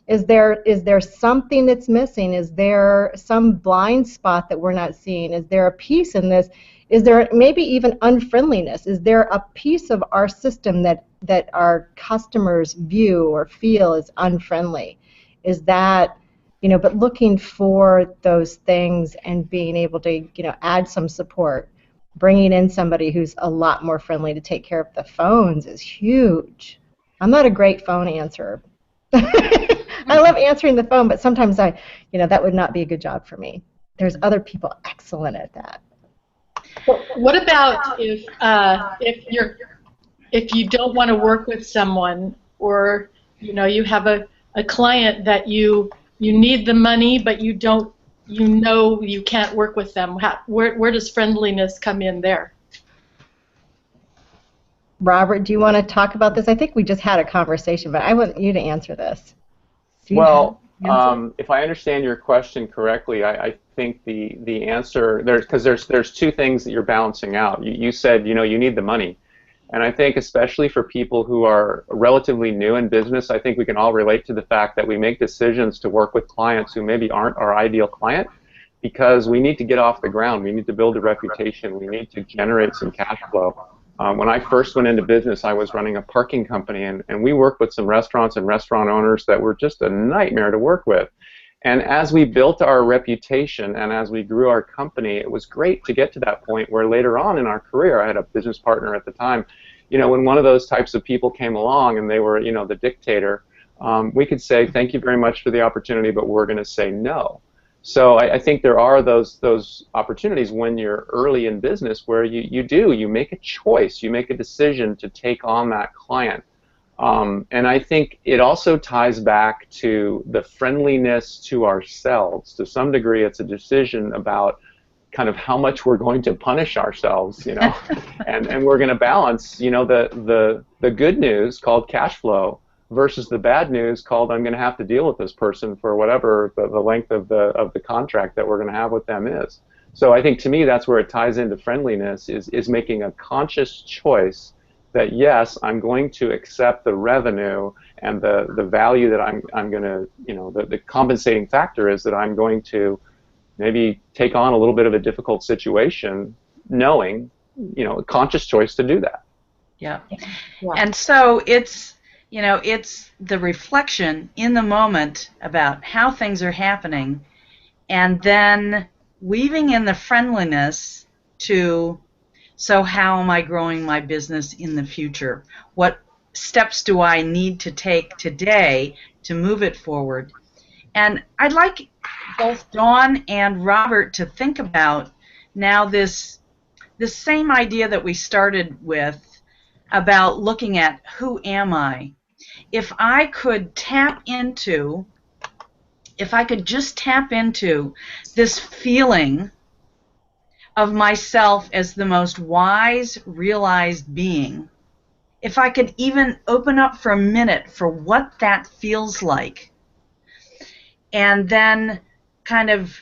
Is there something that's missing? Is there some blind spot that we're not seeing? Is there a piece in this? Is there maybe even unfriendliness? Is there a piece of our system that our customers view or feel is unfriendly? Is that, but looking for those things and being able to, add some support, bringing in somebody who's a lot more friendly to take care of the phones is huge. I'm not a great phone answerer. I love answering the phone, but sometimes that would not be a good job for me. There's other people excellent at that. What about if you don't want to work with someone, or you have a client that you need the money, but you can't work with them? Where does friendliness come in there? Robert, do you want to talk about this? I think we just had a conversation, but I want you to answer this. Well, if I understand your question correctly, I think the answer there's two things that you're balancing out. You said you need the money, and I think especially for people who are relatively new in business, I think we can all relate to the fact that we make decisions to work with clients who maybe aren't our ideal client because we need to get off the ground. We need to build a reputation. We need to generate some cash flow. When I first went into business, I was running a parking company, and we worked with some restaurants and restaurant owners that were just a nightmare to work with. And as we built our reputation and as we grew our company, it was great to get to that point where later on in our career, I had a business partner at the time, when one of those types of people came along and they were, the dictator, we could say, thank you very much for the opportunity, but we're going to say no. So I think there are those opportunities when you're early in business where you make a choice, you make a decision to take on that client. And I think it also ties back to the friendliness to ourselves. To some degree, it's a decision about kind of how much we're going to punish ourselves, and we're going to balance, the good news called cash flow versus the bad news called I'm going to have to deal with this person for whatever the length of the contract that we're going to have with them is. So I think to me that's where it ties into friendliness is making a conscious choice that yes, I'm going to accept the revenue and the value that I'm going to, the compensating factor is that I'm going to maybe take on a little bit of a difficult situation knowing, a conscious choice to do that. Yeah. And so it's the reflection in the moment about how things are happening, and then weaving in the friendliness to, so how am I growing my business in the future? What steps do I need to take today to move it forward? And I'd like both Dawn and Robert to think about now this same idea that we started with about looking at who am I? If I could just tap into this feeling of myself as the most wise, realized being, if I could even open up for a minute for what that feels like, and then kind of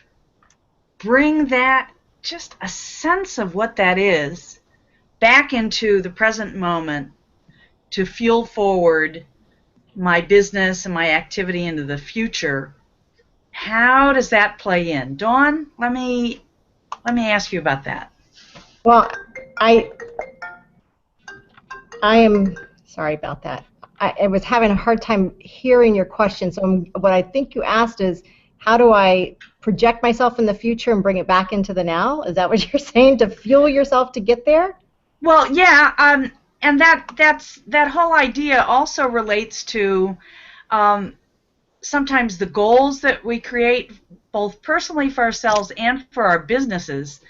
bring that, just a sense of what that is, back into the present moment to fuel forward my business and my activity into the future, how does that play in? Dawn, let me ask you about that. Well, I am sorry about that. I was having a hard time hearing your question. So what I think you asked is, how do I project myself in the future and bring it back into the now? Is that what you're saying, to fuel yourself to get there? Well, yeah, and that whole idea also relates to sometimes the goals that we create, both personally for ourselves and for our businesses.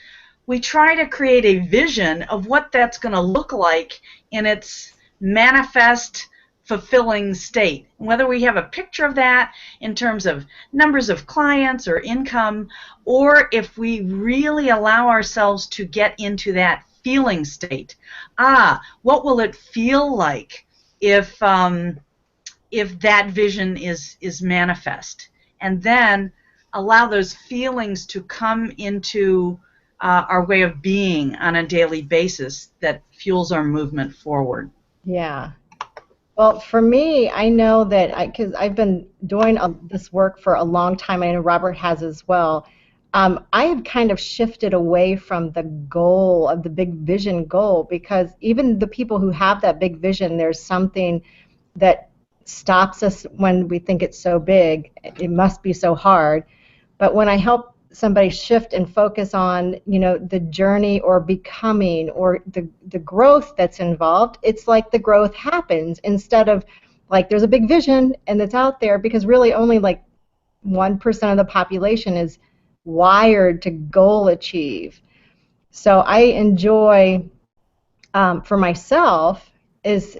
We try to create a vision of what that's going to look like in its manifest, fulfilling state. Whether we have a picture of that in terms of numbers of clients or income, or if we really allow ourselves to get into that feeling state. What will it feel like if that vision is manifest? And then allow those feelings to come into our way of being on a daily basis that fuels our movement forward. Yeah. Well, for me, I know that because I've been doing this work for a long time, I know Robert has as well. I have kind of shifted away from the goal of the big vision goal, because even the people who have that big vision, there's something that stops us when we think it's so big. It must be so hard. But when I help somebody shift and focus on, the journey or becoming or the growth that's involved, it's like the growth happens instead of like there's a big vision and it's out there, because really only like 1% of the population is wired to goal achieve. So I enjoy, for myself, is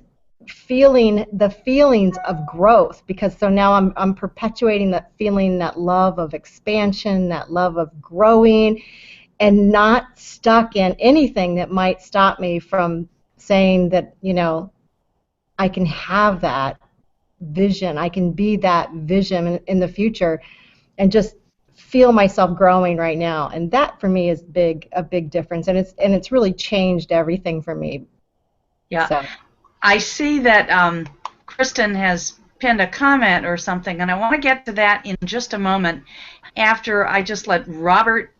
feeling the feelings of growth, because so now I'm perpetuating that feeling, that love of expansion, that love of growing, and not stuck in anything that might stop me from saying that, I can have that vision, I can be that vision in the future, and just feel myself growing right now. And that for me is a big difference, and it's really changed everything for me. Yeah. So. I see that Kristen has pinned a comment or something, and I want to get to that in just a moment after I just let Robert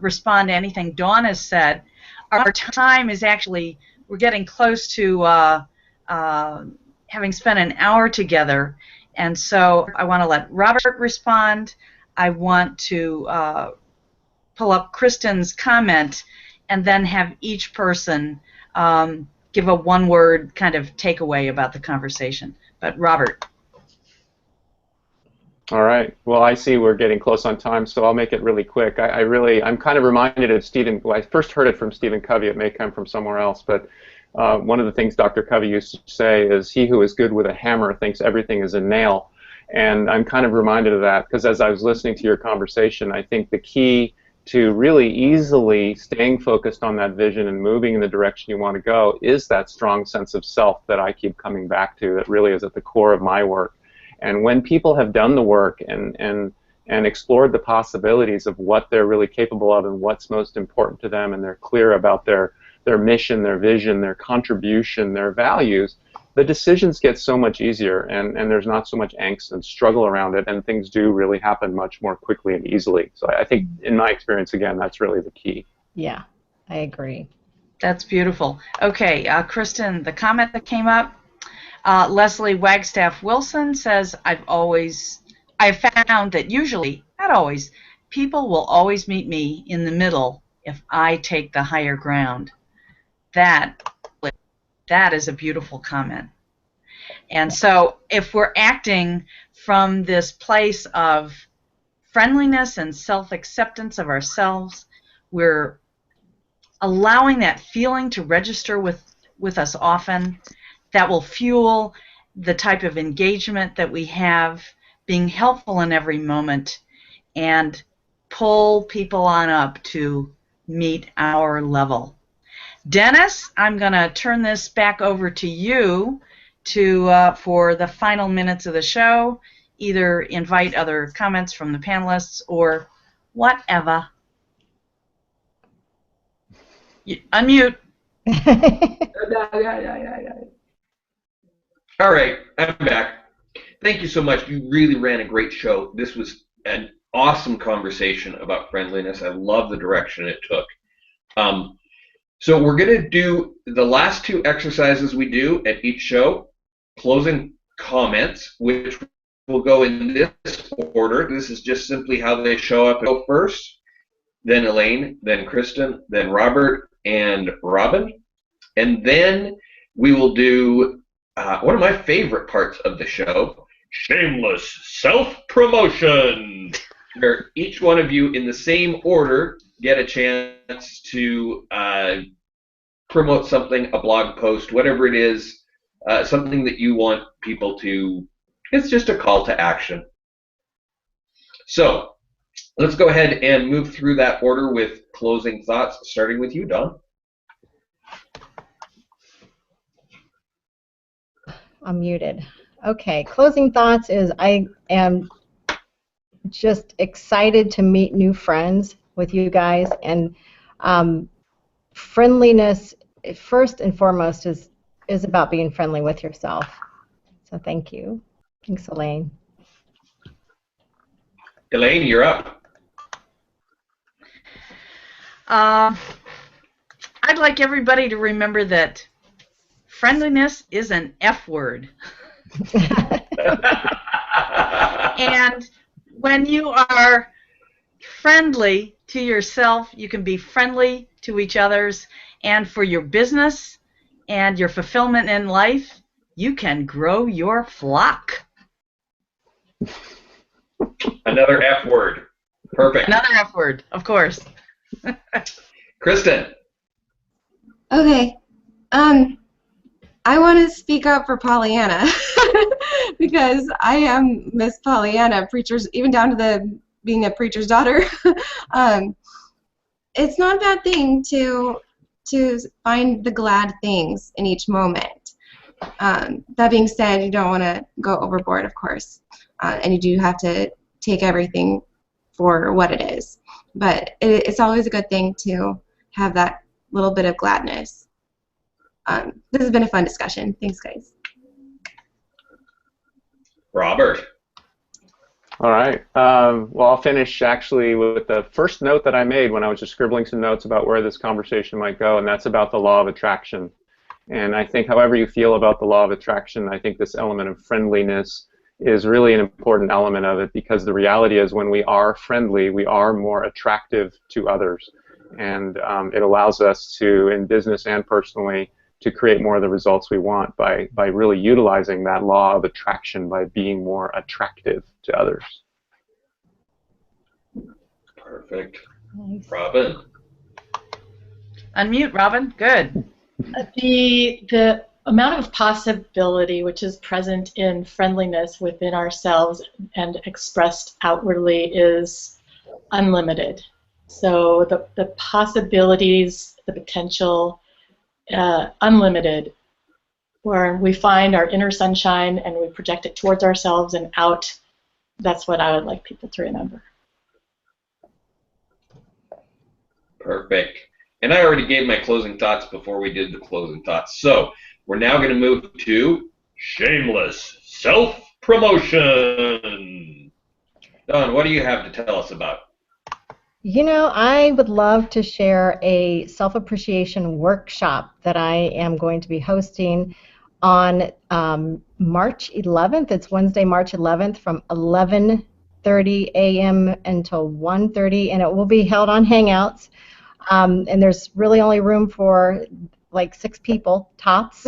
respond to anything Dawn has said. Our time is actually, we're getting close to having spent an hour together, and so I want to let Robert respond. I want to pull up Kristen's comment and then have each person give a one-word kind of takeaway about the conversation. But Robert. All right. Well, I see we're getting close on time, so I'll make it really quick. I'm kind of reminded of Stephen. Well, I first heard it from Stephen Covey. It may come from somewhere else, but one of the things Dr. Covey used to say is, "He who is good with a hammer thinks everything is a nail." And I'm kind of reminded of that because as I was listening to your conversation, I think the key to really easily staying focused on that vision and moving in the direction you want to go is that strong sense of self that I keep coming back to, that really is at the core of my work. And when people have done the work and explored the possibilities of what they're really capable of and what's most important to them, and they're clear about their mission, their vision, their contribution, their values, the decisions get so much easier, and there's not so much angst and struggle around it, and things do really happen much more quickly and easily. So I think, in my experience, again, that's really the key. Yeah, I agree. That's beautiful. Okay, Kristen, the comment that came up, Leslie Wagstaff Wilson says, I've found that usually, not always, people will always meet me in the middle if I take the higher ground. That is a beautiful comment. And so if we're acting from this place of friendliness and self-acceptance of ourselves, we're allowing that feeling to register with us often. That will fuel the type of engagement that we have, being helpful in every moment, and pull people on up to meet our level. Dennis, I'm going to turn this back over to you for the final minutes of the show. Either invite other comments from the panelists or whatever. Unmute. All right, I'm back. Thank you so much. You really ran a great show. This was an awesome conversation about friendliness. I love the direction it took. So we're going to do the last two exercises we do at each show, closing comments, which will go in this order. This is just simply how they show up. Go first, then Elaine, then Kristen, then Robert, and Robin. And then we will do one of my favorite parts of the show, shameless self-promotion, where each one of you in the same order get a chance to promote something, a blog post, whatever it is, something that you want people to, it's just a call to action. So let's go ahead and move through that order with closing thoughts, starting with you, Dawn. I'm muted. Okay, closing thoughts is I am just excited to meet new friends with you guys. And friendliness, first and foremost, is about being friendly with yourself. So thank you. Thanks, Elaine. Elaine, you're up. I'd like everybody to remember that friendliness is an F word. And when you are friendly to yourself, you can be friendly to each others, and for your business and your fulfillment in life, you can grow your flock. Another F word. Perfect. Another F word, of course. Kristen. Okay. I want to speak up for Pollyanna because I am Miss Pollyanna, preachers, even down to being a preacher's daughter. It's not a bad thing to find the glad things in each moment. That being said, you don't want to go overboard, of course, and you do have to take everything for what it is. But it's always a good thing to have that little bit of gladness. This has been a fun discussion. Thanks, guys. Robert. All right. Well, I'll finish actually with the first note that I made when I was just scribbling some notes about where this conversation might go, and that's about the law of attraction. And I think however you feel about the law of attraction, I think this element of friendliness is really an important element of it, because the reality is when we are friendly, we are more attractive to others. And it allows us to, in business and personally, to create more of the results we want by really utilizing that law of attraction, by being more attractive to others. Perfect. Nice. Robin. Unmute, Robin. Good. The amount of possibility which is present in friendliness within ourselves and expressed outwardly is unlimited. So the possibilities, the potential, unlimited, where we find our inner sunshine and we project it towards ourselves and out. That's what I would like people to remember. Perfect. And I already gave my closing thoughts before we did the closing thoughts. So we're now going to move to shameless self-promotion. Dawn, what do you have to tell us about? You know, I would love to share a self-appreciation workshop that I am going to be hosting on March 11th. It's Wednesday, March 11th from 11:30 a.m. until 1:30, and it will be held on Hangouts. And there's really only room for like 6 people, tops.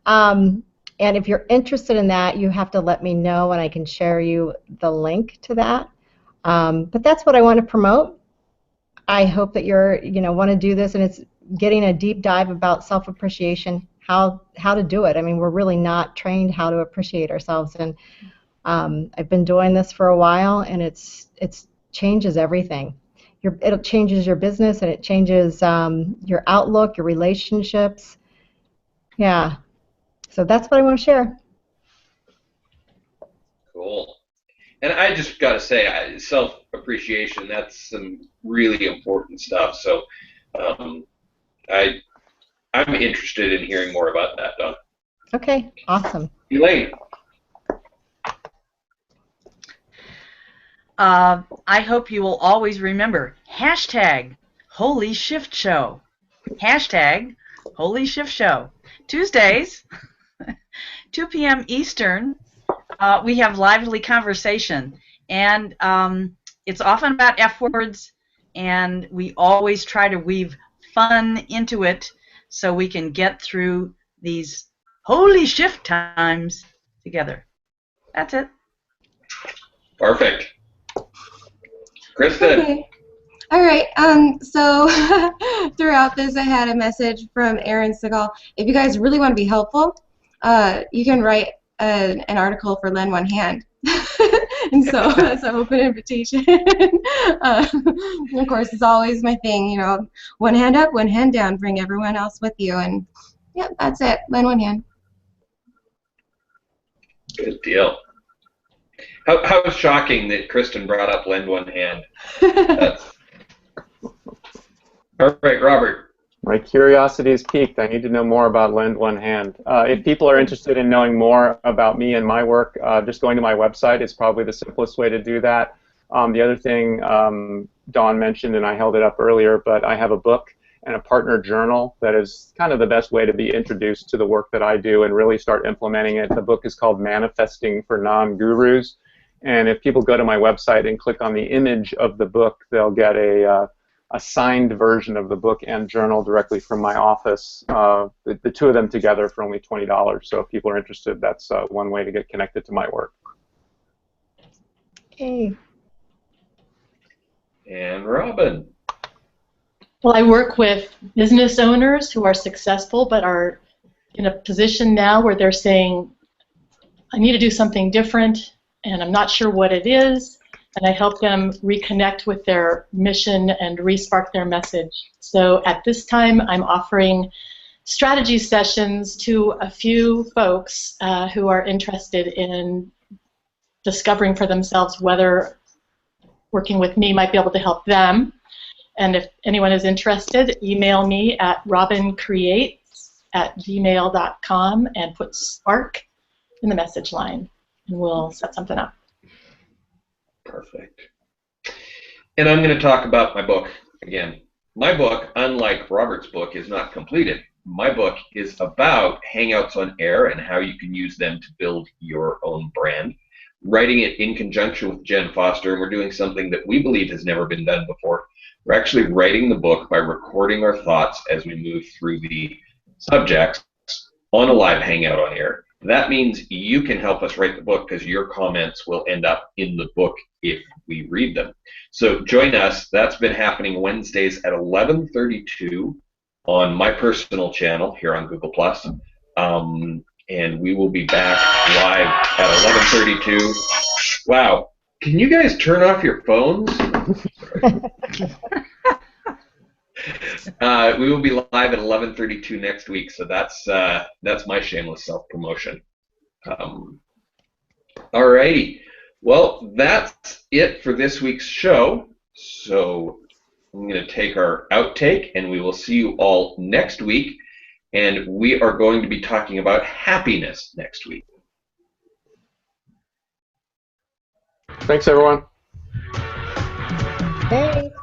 And if you're interested in that, you have to let me know, and I can share you the link to that. But that's what I want to promote. I hope that want to do this, and it's getting a deep dive about self-appreciation, how to do it. I mean, we're really not trained how to appreciate ourselves, and I've been doing this for a while, and it changes everything. It changes your business, and it changes your outlook, your relationships. Yeah. So that's what I want to share. Cool. And I just got to say, self-appreciation, that's some really important stuff. So I'm interested in hearing more about that, Dawn. Okay, awesome. Elaine. I hope you will always remember #HolyShiftShow. #HolyShiftShow. Tuesdays, 2 p.m. Eastern, we have lively conversation, and it's often about F words, and we always try to weave fun into it so we can get through these holy shift times together. That's it. Perfect. Kristen. Okay. All right. So throughout this, I had a message from Aaron Segal. If you guys really want to be helpful, you can write an article for Lend One Hand. And so that's an open invitation. Of course, it's always my thing, one hand up, one hand down, bring everyone else with you. And yeah, that's it. Lend one hand. Good deal. How shocking that Kristen brought up Lend One Hand. That's All right, Robert. My curiosity is piqued. I need to know more about Lend One Hand. If people are interested in knowing more about me and my work, just going to my website is probably the simplest way to do that. The other thing Dawn mentioned, and I held it up earlier, but I have a book and a partner journal that is kind of the best way to be introduced to the work that I do and really start implementing it. The book is called Manifesting for Non-Gurus. And if people go to my website and click on the image of the book, they'll get a signed version of the book and journal directly from my office, the two of them together for only $20. So if people are interested, that's one way to get connected to my work. Okay. And Robin. Well, I work with business owners who are successful but are in a position now where they're saying, I need to do something different and I'm not sure what it is. And I help them reconnect with their mission and re-spark their message. So at this time, I'm offering strategy sessions to a few folks who are interested in discovering for themselves whether working with me might be able to help them. And if anyone is interested, email me at robincreates@gmail.com and put spark in the message line, and we'll set something up. Perfect. And I'm going to talk about my book again. My book, unlike Robert's book, is not completed. My book is about Hangouts on Air and how you can use them to build your own brand. Writing it in conjunction with Jen Foster, and we're doing something that we believe has never been done before. We're actually writing the book by recording our thoughts as we move through the subjects on a live Hangout on Air. That means you can help us write the book because your comments will end up in the book if we read them. So join us. That's been happening Wednesdays at 11:32 on my personal channel here on Google+. And we will be back live at 11:32. Wow. Can you guys turn off your phones? We will be live at 11:32 next week, so that's my shameless self-promotion. Alrighty, well, that's it for this week's show. So I'm going to take our outtake, and we will see you all next week. And we are going to be talking about happiness next week. Thanks, everyone. Thanks.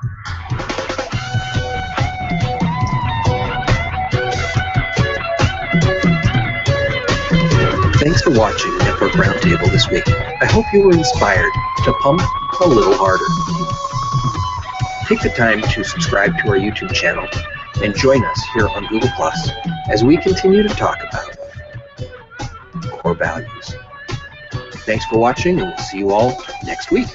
Thanks for watching Network Roundtable this week. I hope you were inspired to pump a little harder. Take the time to subscribe to our YouTube channel and join us here on Google+ as we continue to talk about core values. Thanks for watching, and we'll see you all next week.